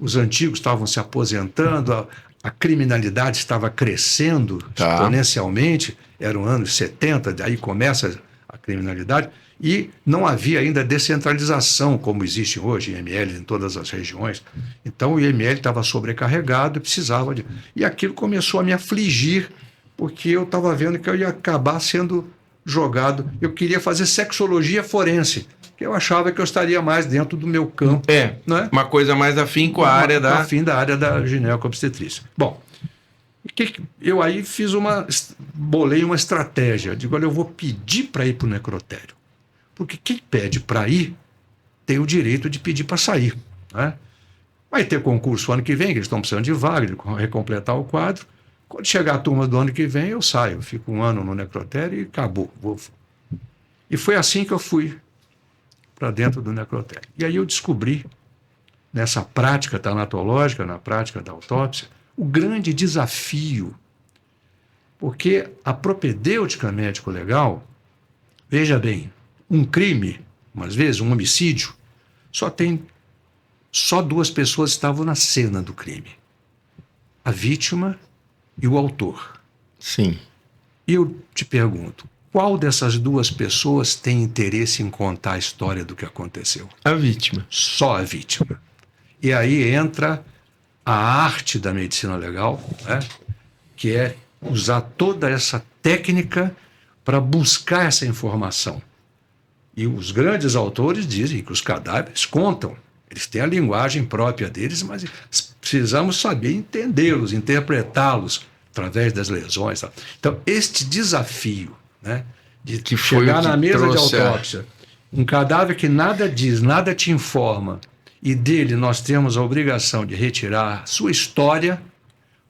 Os antigos estavam se aposentando, a criminalidade estava crescendo exponencialmente, eram anos 70, daí começa a criminalidade, e não havia ainda descentralização, como existe hoje, IML em todas as regiões. Então o IML estava sobrecarregado e precisava de... E aquilo começou a me afligir, porque eu estava vendo que eu ia acabar sendo jogado. Eu queria fazer sexologia forense, que eu achava que eu estaria mais dentro do meu campo. Né? Uma coisa mais afim com a área da... Afim da área da gineco-obstetrícia. Bom, eu aí bolei uma estratégia. Digo, olha, eu vou pedir para ir para o necrotério. Porque quem pede para ir tem o direito de pedir para sair. Né? Vai ter concurso ano que vem, que eles estão precisando de vaga, de recompletar o quadro. Quando chegar a turma do ano que vem, eu saio. Eu fico um ano no necrotério e acabou. E foi assim que eu fui para dentro do necrotério. E aí eu descobri, nessa prática tanatológica, na prática da autópsia, o grande desafio. Porque a propedêutica médico-legal, veja bem, um crime, umas vezes um homicídio, só duas pessoas estavam na cena do crime. A vítima e o autor. Sim. E eu te pergunto, qual dessas duas pessoas tem interesse em contar a história do que aconteceu? A vítima. Só a vítima. E aí entra a arte da medicina legal, né? Que é usar toda essa técnica para buscar essa informação. E os grandes autores dizem que os cadáveres contam. Eles têm a linguagem própria deles, mas precisamos saber entendê-los, interpretá-los através das lesões. Tá? Então, este desafio, né, de que chegar na mesa de autópsia, um cadáver que nada diz, nada te informa, e dele nós temos a obrigação de retirar sua história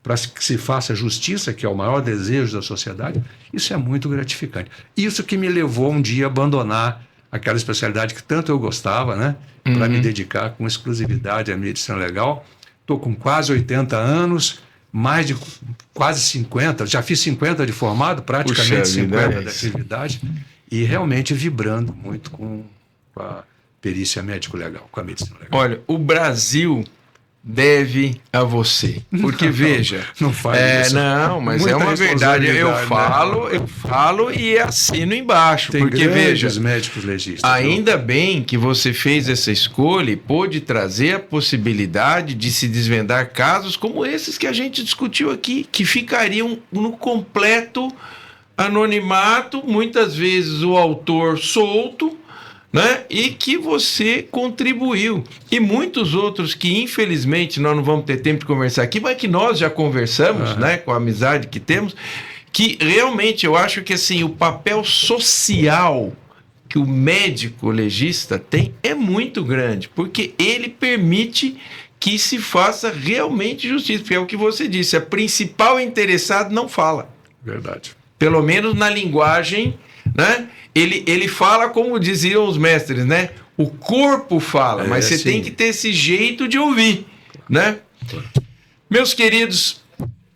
para que se faça justiça, que é o maior desejo da sociedade, isso é muito gratificante. Isso que me levou um dia a abandonar aquela especialidade que tanto eu gostava, né, para me dedicar com exclusividade à medicina legal. Estou com quase 80 anos, mais de quase 50, já fiz 50 de formado, praticamente 50 de atividade, e realmente vibrando muito com a perícia médico-legal, com a medicina legal. Olha, o Brasil deve a você, porque veja, não faz isso. Não, mas muita é uma verdade. Eu falo e assino embaixo, tem porque veja, médicos legistas. Ainda bem que você fez essa escolha e pôde trazer a possibilidade de se desvendar casos como esses que a gente discutiu aqui, que ficariam no completo anonimato, muitas vezes o autor solto, né? E que você contribuiu. E muitos outros que, infelizmente, nós não vamos ter tempo de conversar aqui, mas que nós já conversamos, né? Com a amizade que temos, que realmente eu acho que assim, o papel social que o médico legista tem é muito grande, porque ele permite que se faça realmente justiça, porque é o que você disse, a principal interessado não fala. Verdade. Pelo menos na linguagem, né? Ele fala como diziam os mestres, né? O corpo fala, mas você tem que ter esse jeito de ouvir, né? Meus queridos,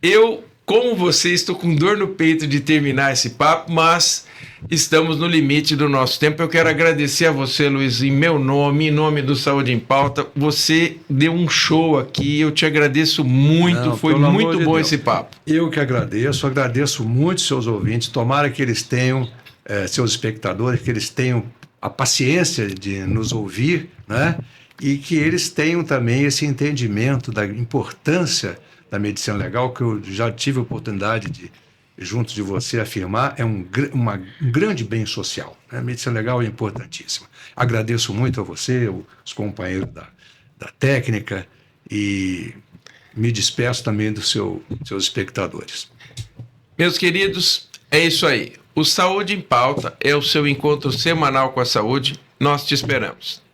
eu, como vocês, estou com dor no peito de terminar esse papo, mas estamos no limite do nosso tempo. Eu quero agradecer a você, Luiz, em meu nome, em nome do Saúde em Pauta. Você deu um show aqui, eu te agradeço muito, foi muito bom esse papo. Eu que agradeço muito seus ouvintes, tomara que eles tenham... seus espectadores, que eles tenham a paciência de nos ouvir, né? E que eles tenham também esse entendimento da importância da medicina legal, que eu já tive a oportunidade de, junto de você, afirmar, é um grande bem social. Né? A medicina legal é importantíssima. Agradeço muito a você, os companheiros da técnica, e me despeço também dos seus espectadores. Meus queridos, é isso aí. O Saúde em Pauta é o seu encontro semanal com a saúde. Nós te esperamos.